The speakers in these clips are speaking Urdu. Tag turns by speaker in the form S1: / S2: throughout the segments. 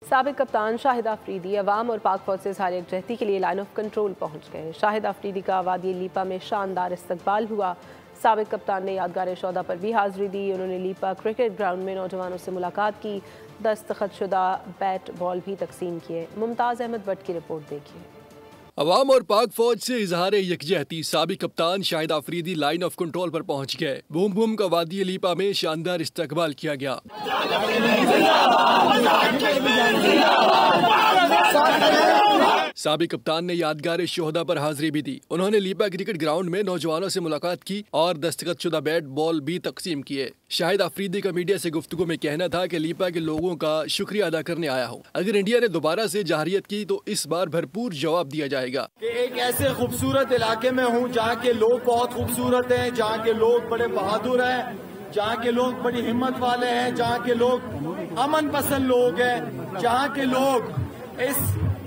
S1: سابق کپتان شاہد آفریدی عوام اور پاک فوج سے اظہار یکجہتی کے لیے لائن آف کنٹرول پہنچ گئے۔ شاہد آفریدی کا وادی لیپا میں شاندار استقبال ہوا۔ سابق کپتان نے یادگار شہداء پر بھی حاضری دی۔ انہوں نے لیپا کرکٹ گراؤنڈ میں نوجوانوں سے ملاقات کی، دستخط شدہ بیٹ بال بھی تقسیم کیے۔ ممتاز احمد بٹ کی رپورٹ دیکھیے۔
S2: عوام اور پاک فوج سے اظہار یکجہتی، سابق کپتان شاہد آفریدی لائن آف کنٹرول پر پہنچ گئے۔ بوم بوم کا وادی لیپا میں شاندار استقبال کیا گیا۔ سابق کپتان نے یادگار شہداء پر حاضری بھی دی۔ انہوں نے لیپا کرکٹ گراؤنڈ میں نوجوانوں سے ملاقات کی اور دستخط شدہ بیٹ بال بھی تقسیم کیے۔ شاہد آفریدی کا میڈیا سے گفتگو میں کہنا تھا کہ لیپا کے لوگوں کا شکریہ ادا کرنے آیا ہوں۔ اگر انڈیا نے دوبارہ سے جارحیت کی تو اس بار بھرپور جواب دیا جائے گا۔
S3: کہ ایک ایسے خوبصورت علاقے میں ہوں جہاں کے لوگ بہت خوبصورت ہیں، جہاں کے لوگ بڑے بہادر ہیں، جہاں کے لوگ بڑی ہمت والے ہیں، جہاں کے لوگ امن پسند لوگ ہیں، جہاں کے لوگ اس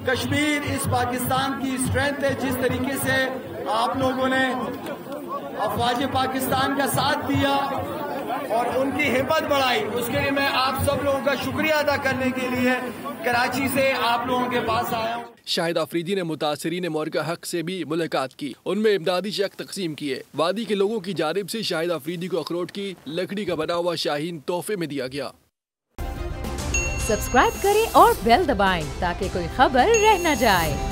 S3: کشمیر، اس پاکستان کی اسٹرینتھ ہے، جس طریقے سے آپ لوگوں نے افواج پاکستان کا ساتھ دیا اور ان کی ہمت بڑھائی، اس کے لیے میں آپ سب لوگوں کا شکریہ ادا کرنے کے لیے کراچی سے آپ لوگوں کے پاس آیا ہوں۔
S2: شاہد آفریدی نے متاثرین مورکہ حق سے بھی ملاقات کی، ان میں امدادی چیک تقسیم کیے۔ وادی کے لوگوں کی جانب سے شاہد آفریدی کو اخروٹ کی لکڑی کا بنا ہوا شاہین تحفے میں دیا گیا۔
S4: سبسکرائب کریں اور بیل دبائیں تاکہ کوئی خبر رہ نہ جائے۔